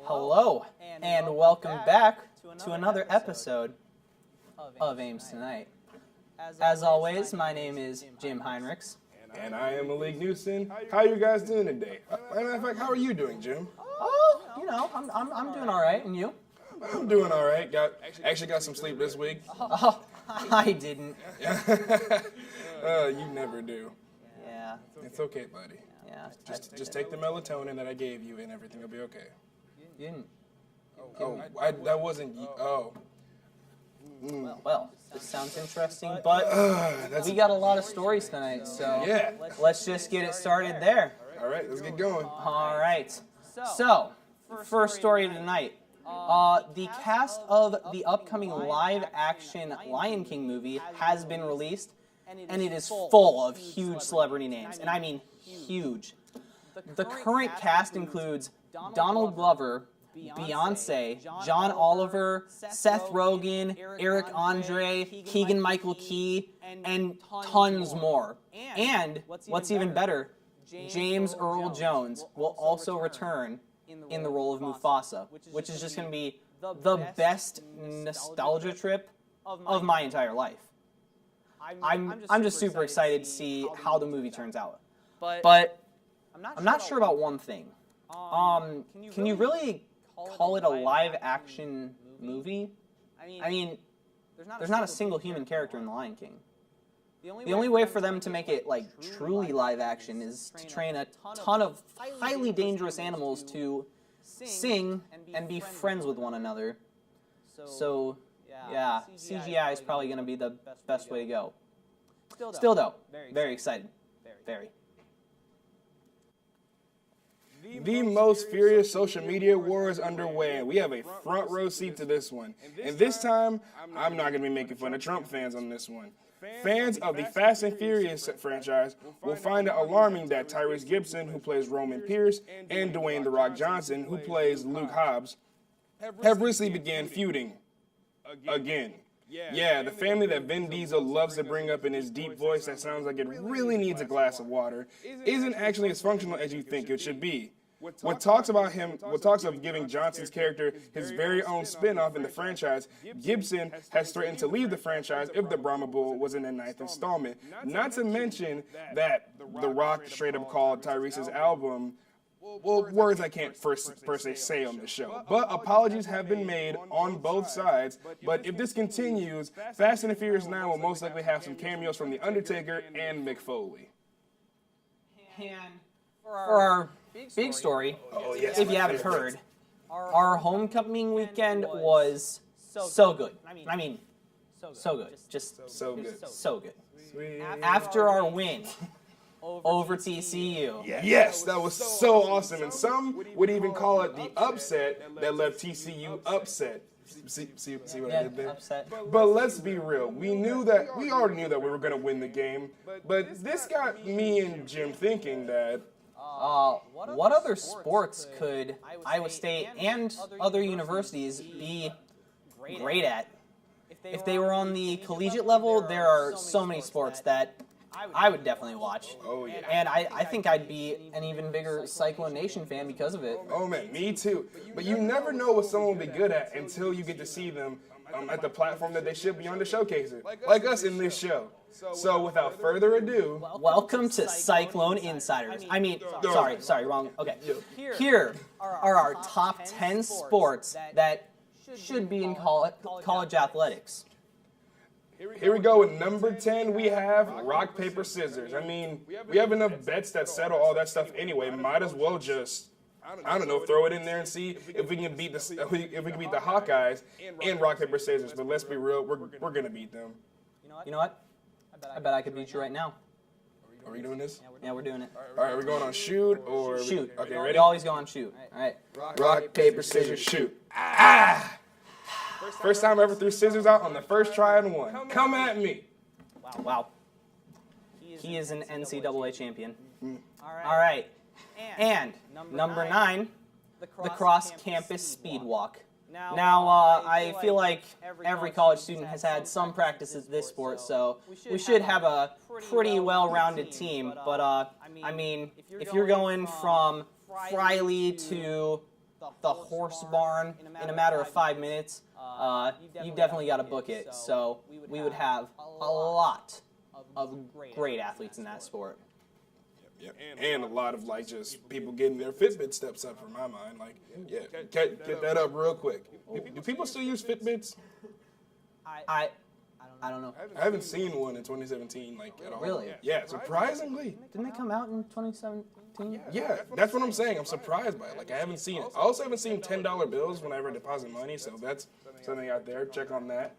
Hello, and welcome back to another episode of Ames Tonight. As always, my name is Jim Heinrichs. And I am Malik Newson. How are you guys doing today? Matter of fact, how are you doing, Jim? Oh, you know, I'm doing all right, and you? I'm doing all right. Actually got some sleep this week. Oh, I didn't. You never do. Yeah. It's okay, buddy. Yeah. Just take the melatonin that I gave you, and everything will be okay. You didn't. Oh, that wasn't. Oh. Well, this sounds interesting, but we got a lot of stories tonight, so Yeah. let's just get it started there. All right, let's get going. All right. So, first story tonight. The cast of the upcoming live-action Lion King movie has been released, and it is full of huge celebrity names, and I mean huge. The current cast includes Donald Glover, Beyonce, John Oliver, Seth Rogen, Eric Andre, Keegan-Michael Key, and tons more. And, what's even better, James Earl Jones will also return in the role of Mufasa, which is just going to be the best nostalgia trip of my entire life. I'm just super excited to see how the movie turns out. But I'm not sure about one thing. Can you really call it a live-action movie? I mean, there's not a single human character in The Lion King. The only way for them to make it, like, truly live-action is to train a ton of highly dangerous animals to sing and be friends with one another. So, yeah, CGI is probably going to be the best way to go. Still, though, very excited. Very. The most furious social media war is underway, and we have a front row seat to this one. And this time, I'm not going to be making fun of Trump fans on this one. Fans of the Fast and Furious franchise will find it alarming that Tyrese Gibson, who plays Roman Pierce, and Dwayne "The Rock" Johnson, who plays Luke Hobbs, have recently began feuding again. Yeah, the family that Vin Diesel loves to bring up in his deep voice that sounds like it really needs a glass of water isn't actually as functional as you think it should be. What talks of giving Johnson's character his very own spin-off in the franchise, Gibson has threatened to leave the franchise if the Brahma Bull was in the 9th installment. Not to mention that The Rock straight up called Tyrese's album, well, words I can't per se say on the show. But apologies have been made on both sides. But if this continues, Fast and the Furious 9 will most likely have some cameos from The Undertaker and Mick Foley. And for our big story, if you haven't heard, our homecoming weekend was so good. I mean, so good. Just so good. So good. Sweet. After our win over TCU. Yes, that was so awesome. And some would even call it the upset that left TCU upset. See what I did there? Upset. But let's be real. We already knew that we were going to win the game. But this got me and Jim thinking that what other sports could Iowa State and other universities be great at? If they were on the collegiate level, there are so many sports that I would definitely watch. Oh, yeah. And I think I'd be an even bigger Cyclone Nation fan because of it. Oh, man, me too. But you never know what someone will be good at until you get to see them at the platform that they should be on to showcase it. Like us in this show. So without further ado, welcome to Cyclone Insiders. I mean, sorry, wrong. Okay. Here are our top 10 sports that should be in college athletics. Here we go with number 10. We have rock, paper, scissors. I mean, we have enough bets that settle all that stuff anyway. Might as well just, I don't know, throw it in there and see if we can beat the Hawkeyes in rock, paper, scissors. But let's be real, we're gonna beat them. You know what? I bet I could beat you right now. Are we doing this? Yeah, we're doing it. All right, are we going on shoot or shoot? Okay, ready? We always go on shoot. All right. Rock, paper, scissors, shoot. Ah! First time I ever threw scissors out on the first try and won. Come at me. Wow. He is an NCAA champion. All right. And number 9, the cross-campus speed walk. Now, I feel like every college student has had some practice at this sport, so we should have a pretty well-rounded team. But, I mean, if you're going from Friley to the horse barn in a matter of 5 minutes, you definitely got to book it. So we would have a lot of great athletes in that sport. Yep. And a lot of like just people getting their Fitbit steps up, for my mind. Like, yeah, get that up real quick. Do people still use Fitbits? I don't know. I haven't seen one in 2017, like, at all. Really? Yeah, surprisingly. Didn't they come out in 2017? Yeah, that's what I'm saying. I'm surprised by it. Like, I haven't seen it. I also haven't seen $10 bills whenever I deposit money, so that's something out there. Check on that.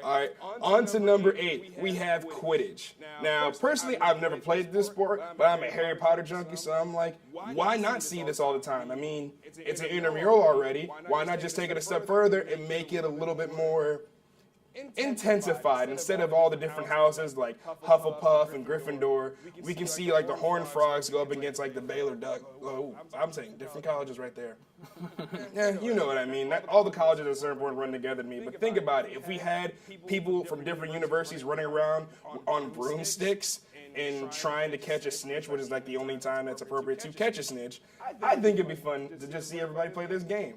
All right, on to number 8. We have Quidditch. Now, personally, I've never played this sport, but I'm a Harry Potter junkie, so I'm like, why not see this all the time? I mean, it's an intramural already. Why not just take it a step further and make it a little bit more intensified? Instead of all the different houses like Hufflepuff and Gryffindor, we can see like the Horned Frogs go up against like the Baylor Duck. Oh, I'm saying different colleges right there. Yeah, you know what I mean. All the colleges at a certain point run together to me. But think about it. If we had people from different universities running around on broomsticks and trying to catch a snitch, which is like the only time that's appropriate to catch a snitch, I think it'd be fun to just see everybody play this game.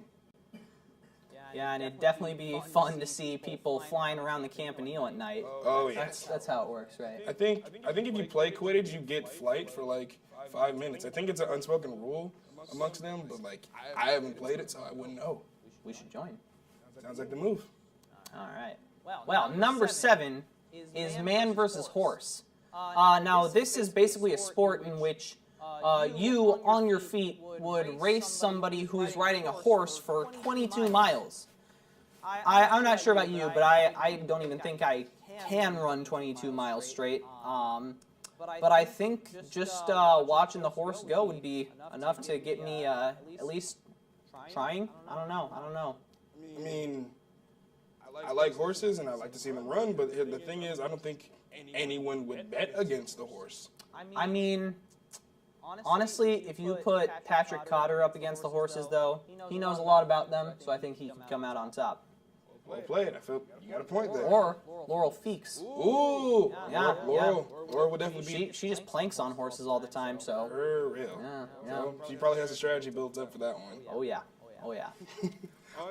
Yeah, and it'd definitely be fun to see people flying around the Campanile at night. Oh, yes. That's how it works, right? I think if you play Quidditch, you get flight for like 5 minutes. I think it's an unspoken rule amongst them, but like I haven't played it, so I wouldn't know. We should join. Sounds like the move. All right. Well, number 7 is man versus horse. Now, this is basically a sport in which you, on your feet, would race somebody who is riding a horse for 22 miles. I'm not sure about you, but I don't even think I can run 22 miles straight. But I think just watching the horse go would be enough to get me at least trying. I don't know. I mean, I like horses and I like to see them run, but the thing is, I don't think anyone would bet against the horse. I mean, honestly, if you put Patrick Cotter up against the horses, though, he knows a lot about them, so I think he could come out on top. Well played. I feel you got a point there. Or Laurel Feeks. Ooh, Yeah, Laurel would definitely be. She just planks on horses all the time, so. For real. Yeah. So she probably has a strategy built up for that one. Oh yeah.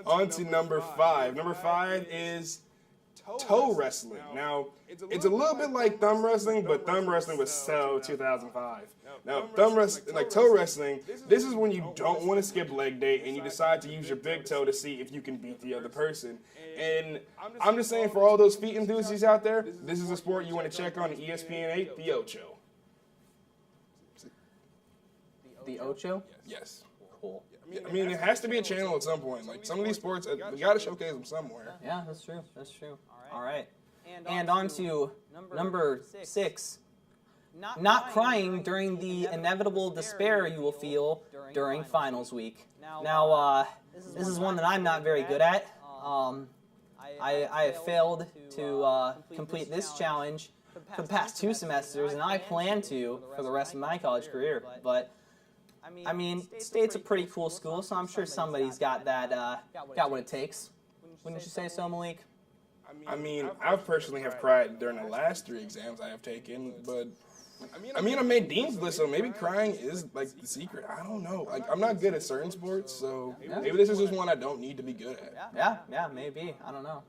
On to number 5. Number 5 is toe wrestling. Now, it's a little bit like thumb wrestling, but thumb wrestling was so 2005. Now, toe wrestling, this is when you don't want to skip leg day and you decide to use your big toe to see if you can beat the other person. And I'm just saying, for all those feet enthusiasts out there, this is a sport you want to check on ESPN 8, the Ocho. The Ocho? Yes. Cool. I mean, it has to be a channel at some point. Like, some of these sports, we got to showcase them somewhere. Yeah, that's true. All right. And on to number 6. Not crying during the inevitable despair you will feel during finals week. Now, this is one that I'm not very good at. I have failed to complete this challenge for the past 2 semesters, and I plan to for the rest of my college career. But I mean, State's a pretty cool school, so I'm sure somebody's got what it takes. Wouldn't you say so, Malik? I mean, I personally have cried during the last 3 exams I have taken, but I mean, I made Dean's list, so maybe crying is like the secret. I don't know. Like, I'm not good at certain sports, so maybe this is just one I don't need to be good at. Yeah, maybe. I don't know.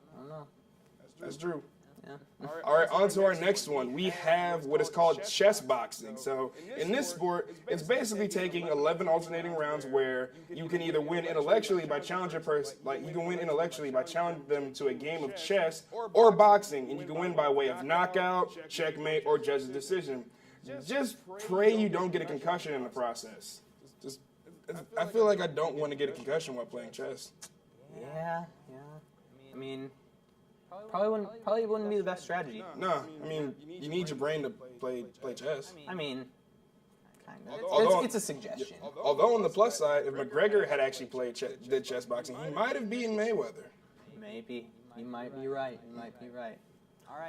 That's true. Yeah. All right, on to our next one. We have what is called chess boxing. So in this sport, it's basically taking 11 alternating rounds where you can either win intellectually by challenging a person, like you can win intellectually by challenging them to a game of chess or boxing, and you can win by way of knockout, checkmate, or judge's decision. Just pray you don't get a concussion in the process. I feel like I don't want to get a concussion while playing chess. Yeah. I mean, probably wouldn't be the best strategy. No, I mean, you need your brain to play chess. I mean, kind of. It's a suggestion. Although on the plus side, if McGregor had actually did chess boxing, he might have beaten Mayweather. Maybe. You might be right.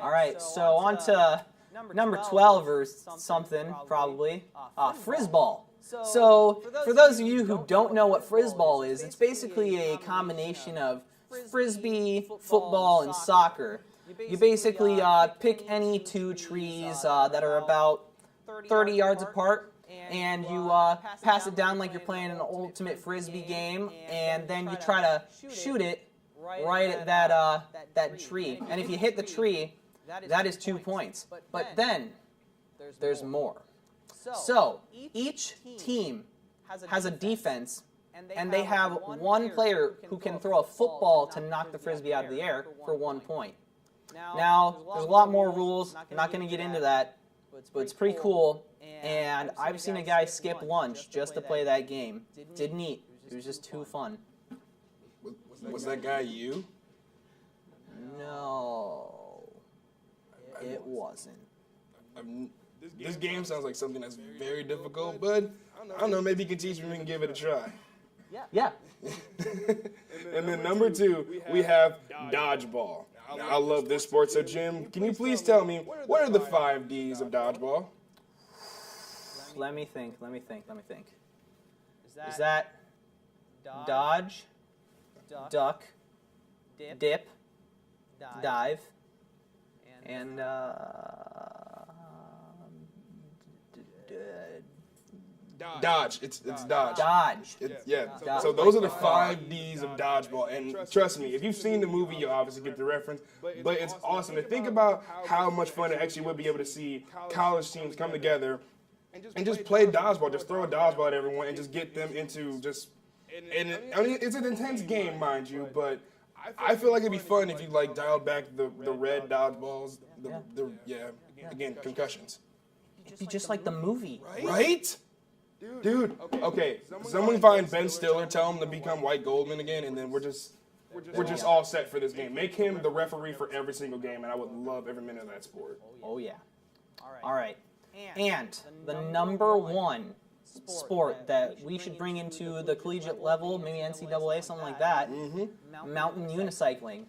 All right, so on to number 12 or something, probably. Frisball. So, for those of you who don't know what frisball is, it's basically a combination of frisbee, football, and soccer. You basically pick any 2 trees that are about 30 yards apart, and you pass it down like you're playing an ultimate frisbee game, and then you try to shoot it right at that tree. And if you hit the tree, that is 2 points. But then there's more. So each team has a defense, and they have one player who can throw a football to knock the frisbee out of the air for 1 point. Now, there's a lot more rules. I'm not going to get into that, but it's pretty cool. And I've seen a guy skip lunch just to play that game. Didn't eat. It was just too fun. Was that guy you? No, it wasn't. This game sounds like something that's very difficult, but I don't know, maybe you can teach me and we can give it a try. Yeah. And then number 2, we have dodgeball. Now, I love this sport, so Jim, can you please tell me, what are the 5 Ds of dodgeball? Let me think. Is that dodge, duck, dip, dive, and Dodge. It's dodge. Dodge. Yeah. So those are the 5 Ds of dodgeball. And trust me, if you've seen the movie, you'll obviously get the reference. But it's awesome to think about how much fun it actually would be able to see college teams come together and just play dodgeball. Just throw a dodgeball at everyone and just get them into just. And I mean, it's an intense game, mind you, but I feel like it'd be fun if you like dialed back the red dodgeballs. Again, concussions. It'd be just like the movie. Right? Dude, okay, someone find Ben Stiller, tell him to become White Goldman again, and then we're just all set for this game. Make him the referee for every single game, and I would love every minute of that sport. Oh, yeah. All right. And the number 1 sport that we should bring into the collegiate level, maybe NCAA, something like that, mountain unicycling.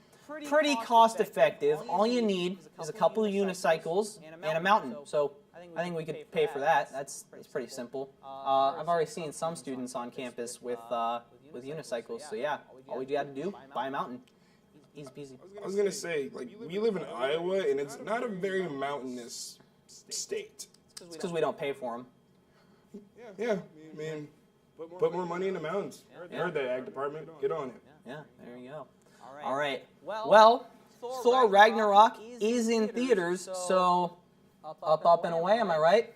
Pretty cost effective. All you need is a couple of unicycles and a mountain. So I think we could pay for that. That's pretty simple. I've already seen some students on campus with unicycles. So yeah, all we got to do, buy a mountain. Easy peasy. I was gonna say, like, we live in Iowa, and it's not a very mountainous state. It's because we don't pay for them. Yeah, I mean, put more money in the mountains. Heard that, Ag Department. Get on it. Yeah, there you go. All right. Well, Thor Ragnarok is in theaters, so up and away. Am I right?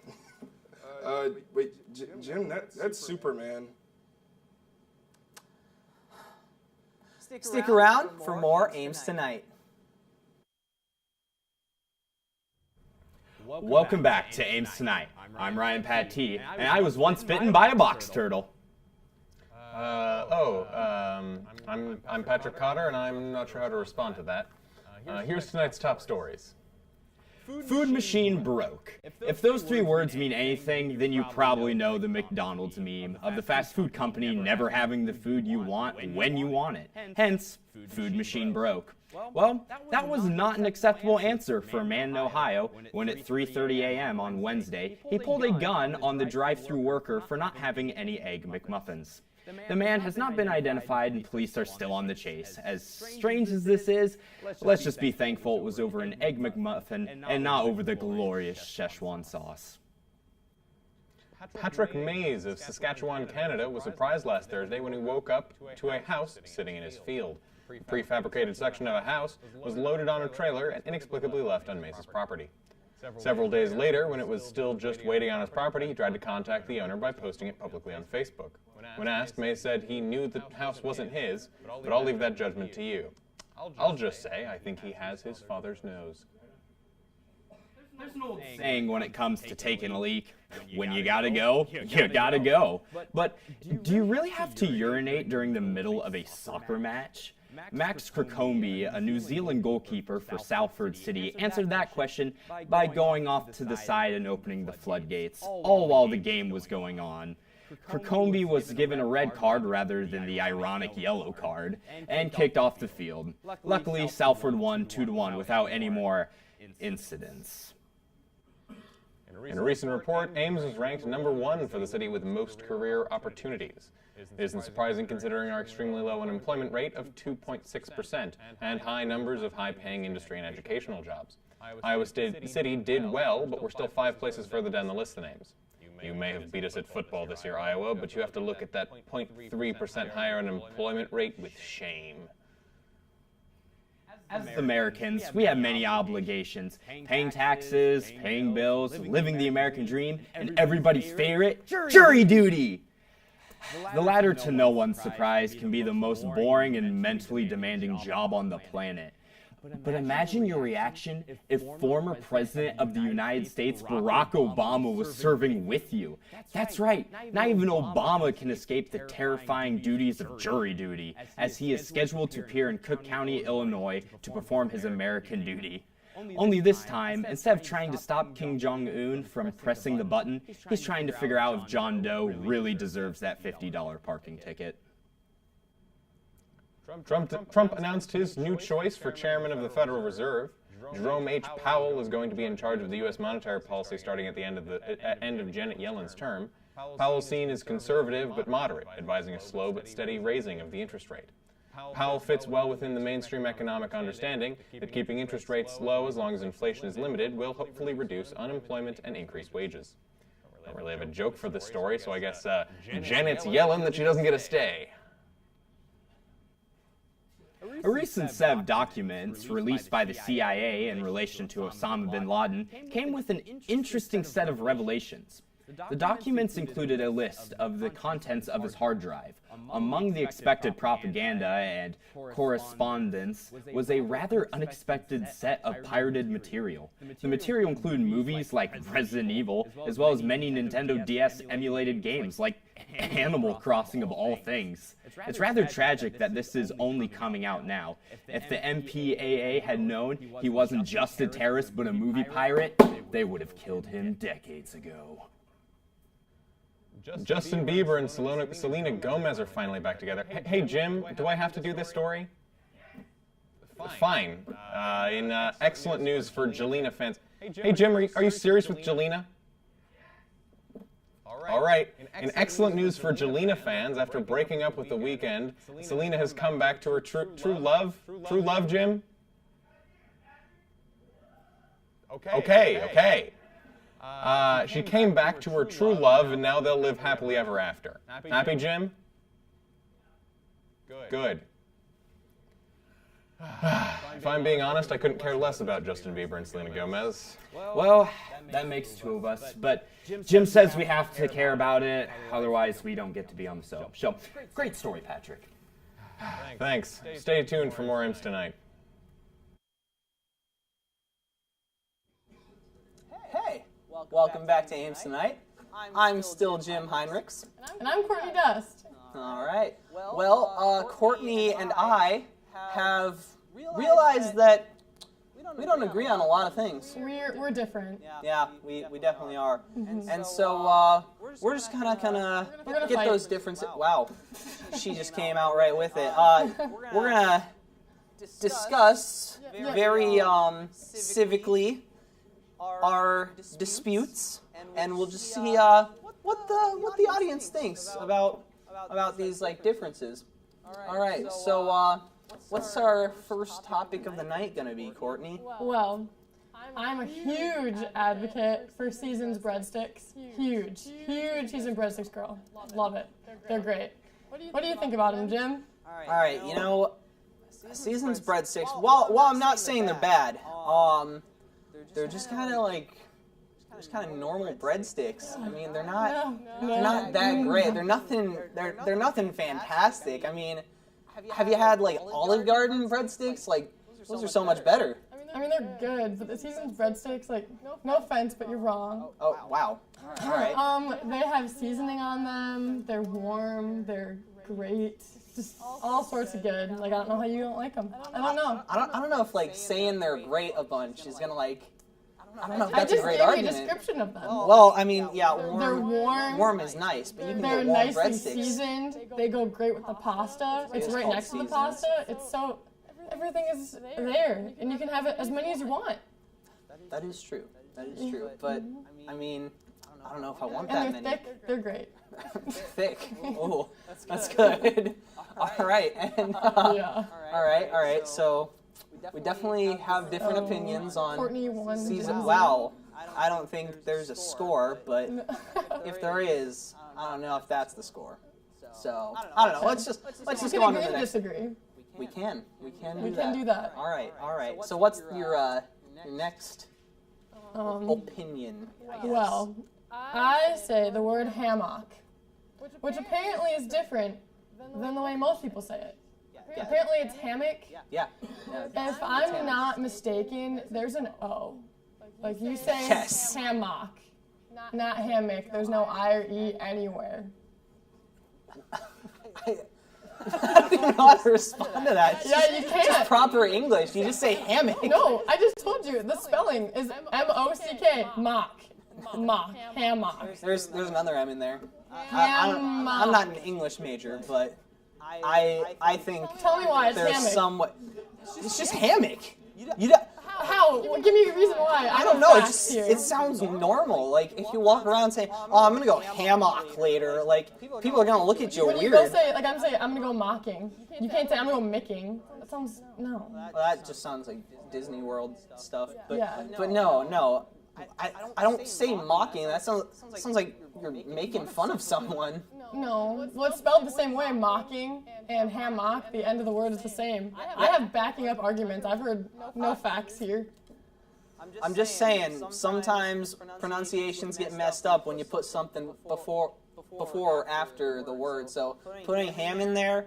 Wait, Jim, that's Superman. Stick around for more Ames Tonight. Welcome back to Ames Tonight. I'm Ryan Pattee, and I was once bitten by a box turtle. I'm Patrick Cotter, and I'm not sure how to respond to that. Here's tonight's top stories. Food machine broke. If those 3 words mean anything, then you probably know the McDonald's meme of the fast food company never having the food you want when you want it. Hence, food machine broke. Well, that was not an acceptable answer for a man in Ohio when at 3:30 a.m. on Wednesday, he pulled a gun on the drive-thru worker for not having any Egg McMuffins. The man has not been identified and police are still on the chase. As strange as this is, let's just be thankful it was over an Egg McMuffin and not over the glorious Szechuan sauce. Patrick Mays of Saskatchewan, Canada, was surprised last Thursday when he woke up to a house sitting in his field. A prefabricated section of a house was loaded on a trailer and inexplicably left on Mays' property. Several days later, when it was still just waiting on his property, he tried to contact the owner by posting it publicly on Facebook. When asked, Mays said he knew the house wasn't his, but I'll leave that judgment to you. I'll just say I think he has his father's nose. There's an old saying when it comes to taking a leak, when you gotta go, you gotta go. But do you really have to urinate during the middle of a soccer match? Max Kirkcombe, a New Zealand goalkeeper for Salford City, answered that question by going off to the side and opening the floodgates, all while the game was going on. Kirkcombe was given a red card rather than the ironic yellow card, and kicked off the field. Luckily, Salford won 2-1 without any more incidents. In a recent report, Ames was ranked #1 for the city with most career opportunities. It isn't surprising considering our extremely low unemployment rate of 2.6% and high numbers of high-paying industry and educational jobs. Iowa City did well, but we're still 5 places further down the list than Ames. You may have beat us at football this year, Iowa, but you have to look at that 0.3% higher unemployment rate with shame. As Americans, we have many obligations. Paying taxes, paying bills, living the American dream, and everybody's favorite, jury duty! The latter, to no one's surprise, can be the most boring and mentally demanding job on the planet. But imagine your reaction if former President of the United States, Barack Obama, was serving with you. That's right, not even Obama can escape the terrifying duties of jury duty, as he is scheduled to appear in Cook County, Illinois, to perform his American duty. Only this time, instead of trying to stop Kim Jong-un from pressing the button, he's trying to figure out if John Doe really deserves that $50 parking ticket. Trump announced his new choice for chairman of the Federal Reserve. Jerome H. Powell is going to be in charge of the U.S. monetary policy starting at the end of Janet Yellen's term. Powell's seen as conservative but moderate, advising a slow but steady raising of the interest rate. Powell fits well within the mainstream economic understanding that keeping interest rates low as long as inflation is limited will hopefully reduce unemployment and increase wages. I don't really have a joke for this story, so I guess Janet's yelling that she doesn't get a stay. A recent set of documents released by the CIA in relation to Osama bin Laden came with an interesting set of revelations. The documents included a list of the contents of his hard drive. Among the expected propaganda and correspondence was a rather unexpected set of pirated material. The material included movies like Resident Evil, as well as many Nintendo DS emulated games like Animal Crossing of all things. It's rather tragic that this is only coming out now. If the MPAA had known he wasn't just a terrorist but a movie pirate, they would have killed him decades ago. Justin Bieber and Selena Gomez are finally back together. Hey, Jim, do I have to do this story? Fine. In excellent news for Jelena fans. Hey, Jim, are you serious with Jelena? All right. In excellent news for Jelena fans, after breaking up with The Weeknd, Selena has come back to her true love. True love, Jim? Okay. She came back to her true love, and now they'll live happily ever after. Happy, Jim? Good. If I'm being honest, I couldn't care less about Justin Bieber and Selena Gomez. Well, that makes two of us, but Jim says we have to care about it, otherwise we don't get to be on the show. Great story, Patrick. Thanks. Stay tuned for more Ames Tonight. Hey, welcome back to Ames Tonight. I'm still Jim Heinrichs. And I'm Courtney Dust. All right. Well, Courtney and I have realized that we don't agree on a lot of things. We're different. Yeah, we definitely are. And so we're just kind of get fight. those differences. Wow, she just came out right with it. We're gonna discuss very civically our disputes, and we'll just see what the audience thinks about these like differences. All right, so what's our first topic of the night gonna be, Courtney? Well, I'm a huge advocate for Season's breadsticks. Huge Seasoned breadsticks girl. Love it. They're great. What do you think about them, Jim? All right, you know, Season's breadsticks. While I'm not saying they're bad, they're just kind of normal breadsticks. I mean, they're not that great. They're nothing fantastic. I mean, have you had like Olive Garden breadsticks? Like, those are so much better. I mean, they're good, but the Season's breadsticks, like, no offense, but you're wrong. Oh, wow. All right. They have seasoning on them. They're warm. They're great. Just all sorts of good. Like, I don't know how you don't like them. I don't know. I don't know if like saying they're great a bunch is gonna like. I don't know if that's I a just great gave argument. you a description of them. Well, I mean, yeah, They're warm. Warm is nice, but you can They're get warm nicely breadsticks. seasoned. They go great with the pasta. It's right called next to the seasons. pasta. It's so everything is there, and you can have it as many as you want. That is true. That is true. But I mean, I don't know if I want And that they're many. thick. They're great. Thick. Oh, that's good. All right, and Yeah. all right. So we definitely have different opinions on Courtney won. season. Wow. Wow, I don't think there's a score, but if there is, I don't know if that's the score. So I don't know. Let's just go on to the next. Disagree. We can do that. can do that. All right. So what's your next opinion? I guess? Well, I say the word hammock, which apparently is different than the way most people say it. Apparently it's hammock. Yeah. If I'm not mistaken, there's an O. Like you say Yes. hammock, not hammock. There's no I or E anywhere. I don't even know how to respond to that. It's Yeah, just, you just can't. proper English. You just say hammock. No, I just told you. The spelling is M-O-C-K. Mock. Hammock. There's another M in there. I'm not an English major, but I think Tell me why it's there's hammock. somewhat. It's just hammock. You don't. How? Well, give me a reason why. I don't know. It sounds normal. Like if you walk around and say, "Oh, I'm gonna go hammock later," like people are gonna look at you When you weird. go say, like I'm saying, I'm gonna go mocking. You can't say I'm gonna go micking. That sounds no. Well, that just sounds like Disney World stuff. But Yeah. but no. I don't say mocking. That sounds like you're making fun of someone. No. Well, it's spelled the same way. Mocking and hammock. The end of the word is the same. I have backing up arguments. I've heard no facts here. I'm just saying, sometimes pronunciations get messed up when you put something before or after the word. So putting ham in there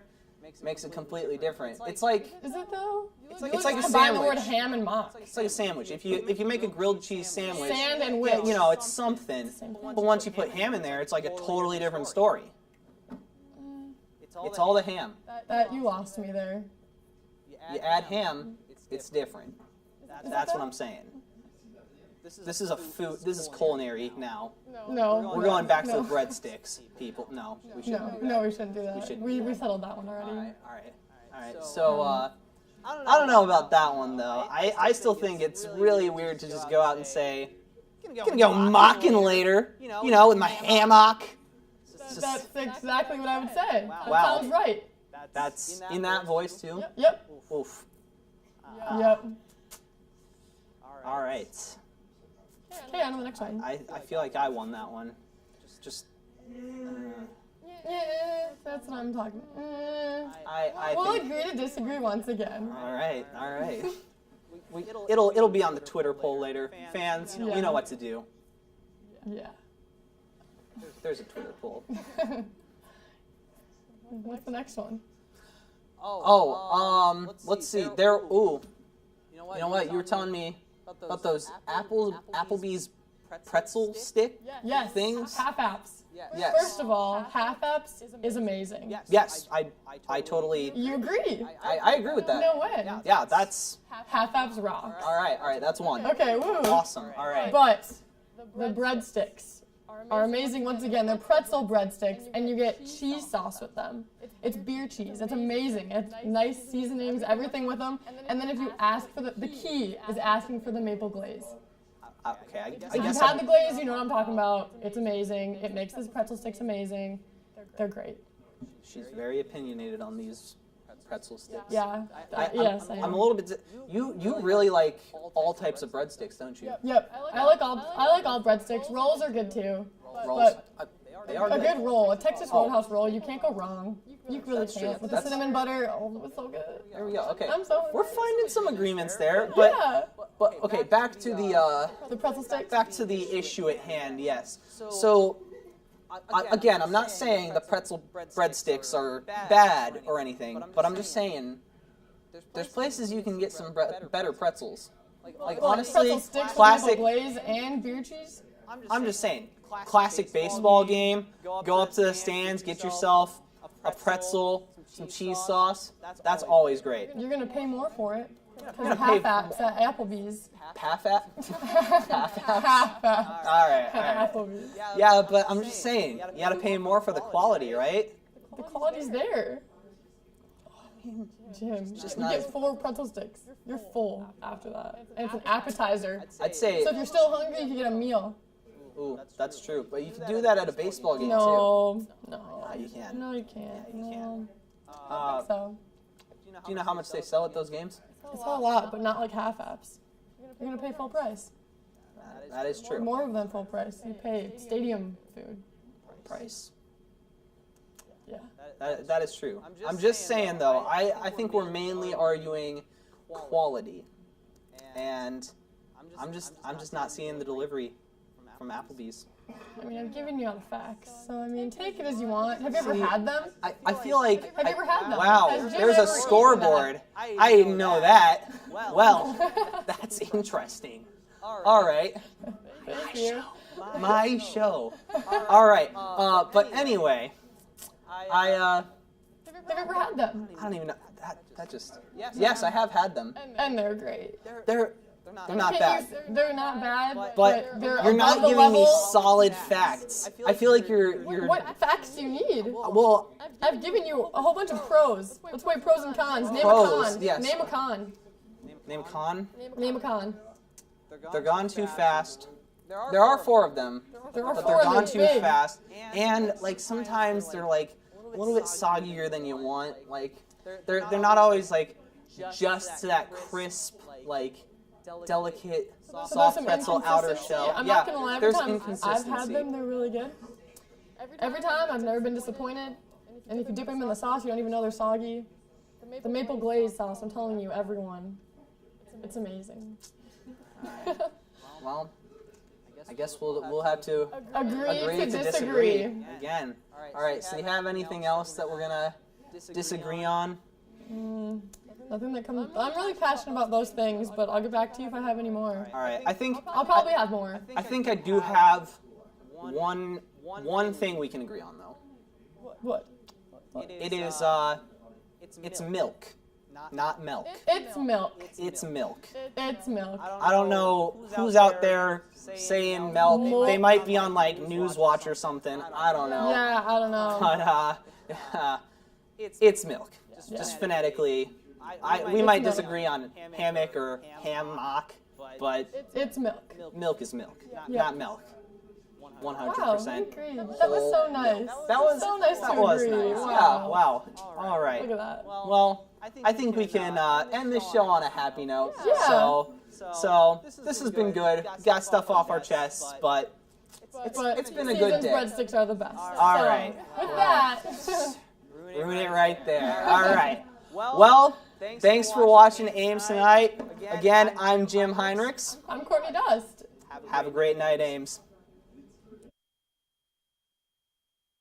makes it completely different. It's like Is it though? it's like a combine the word sandwich. ham and mock. It's like a sandwich. If you make a grilled cheese sandwich, Sand and yeah, which. you know, it's something. But once you put ham in there, it's like a totally different story. It's all the ham. That you lost me there. You add ham, it's different. That's what I'm saying. This is a food. This is culinary now. No. We're going back to No. the breadsticks, people. No, we shouldn't do that. No, we shouldn't do that. shouldn't We do that. settled that one already. All right. So, I don't know about that one though. I still think it's really weird to just go out and say, "Gonna go mocking later," you know, with my hammock. It's just- That's exactly what I would say. That Wow. sounds right. That's in that voice too. Yep. Oof. Yep. All right. Okay, on to the next one. I feel like I won that one. Just. Yeah, that's what I'm talking. We'll think. agree to disagree once again. All right. It'll be on the Twitter poll later. Fans, Yeah. you know what to do. Yeah. There's a Twitter poll. What's the next one? Let's see. There. Ooh. You know what? You were telling me about those Applebee's pretzel stick Yes. things. Half apps. Yes. First of all, half apps is amazing. Yes, I totally. You agree? I agree with that. No way. Yeah, that's Half apps rock. all right. That's one. Okay, woo. Awesome. All right. But the breadsticks are amazing once again. They're pretzel breadsticks, and you get cheese sauce with them. It's beer cheese. It's amazing. It's nice seasonings, everything with them. And then if you ask for the key is asking for the maple glaze. Okay, I If guess you've had the glaze, you know what I'm talking about. It's amazing. It makes these pretzel sticks amazing. They're great. she's very opinionated on these pretzel sticks. Yeah. I Yes, I am am. a little bit. You really like all types of breadsticks, don't you? Yep. I like all breadsticks. Rolls are good too. Rolls. They are A good. good roll, a Texas Roadhouse roll, you can't go wrong. You really That's true. can't. With the That's- cinnamon butter, oh, it's so good. There we go. Okay. I'm so We're finding some agreements there, but Yeah. okay, back to The pretzel sticks. the issue at hand. Yes. So again, I'm not saying the pretzel breadsticks are bad or anything, but I'm just saying there's places you can get some better pretzels. Like honestly, pretzel sticks with classic. maple glaze and beer cheese. I'm just saying, classic baseball game. Go up to the stands, get yourself a pretzel, some cheese sauce. That's always great. You're gonna pay more for it. Because gonna of half pay- apps at Applebee's. Half at. Half apps All right. at Applebee's. Yeah, but I'm just saying, you gotta pay more for the quality, right? The quality's there. Jim, just you not- get 4 pretzel sticks. You're full after that. And it's an appetizer. I'd say, So if you're still hungry, you can get a meal. ooh, that's true. But you can do that at a baseball game too. No. No, you can. No, you can't. you can. I think so. Do you know how much they sell at those games? It's a lot, but not like half apps. You're gonna pay full price. That is true. More than full price. You pay stadium food price. Yeah. That is true. I'm just saying, though, I think we're mainly arguing quality. And I'm just not seeing the delivery from Applebee's. I mean, I've given you all the facts, so I mean, take it as you want. Have you ever had them? I feel like... Have you ever had them? Wow, Has Jim there's a ever eaten scoreboard. I didn't know that. Well, that's interesting. All right. Thank you. My show. All right. But anyway, Have you ever had them? I don't even know. That just... Yes, I have had them. And they're great. They're not bad. They're not bad, But they're you're not above the giving me level. solid facts. I feel like you're... What facts do you need? Well, I've given you a whole bunch of pros. Let's weigh pros and cons. Name Pros, a con. yes. Name a con. name con. Name a con. They're gone too fast. There are 4 of them, There are but 4 they're and gone they're too big. fast. And like sometimes they're like a little bit soggier than you want. Like they're not always like just to that crisp, like delicate, So there's soft some pretzel outer inconsistency. shell. I'm Yeah, not gonna lie. Every there's time I've inconsistency. had them, they're really good. Every time, I've never been disappointed. And if you dip them in the sauce, you don't even know they're soggy. The maple glaze sauce, I'm telling you, everyone, it's amazing. Well, I guess we'll have to Agree to disagree. disagree again. All right. So, you have anything else that we're gonna disagree on? Nothing that comes. I'm really passionate about those things, but I'll get back to you if I have any more. All right. I think I'll probably have more. I do have one thing we can agree on though. What? It is it's milk, not milk. It's milk. It's milk. It's milk. I don't know who's out there saying milk. They might be on like Newswatch or something. I don't know. Yeah, I don't know. But it's milk. Just phonetically. We might disagree on hammock or hammock, but It's milk. milk is milk, Yeah. not milk. Wow, 100%. agreed. That was so nice. That was so nice that to was agree. nice. Wow. Yeah, wow. All right. Look at that. Well, I think we can end this show on a happy note. Yeah. So this has been good. Got stuff off our chests, but it's been a good Season's day. breadsticks are the best. All So, right. With that. Ruin it right there. All right. Well, thanks for watching Ames Tonight. Again, I'm Jim Heinrichs. I'm Courtney Dust. Have a great night, Ames.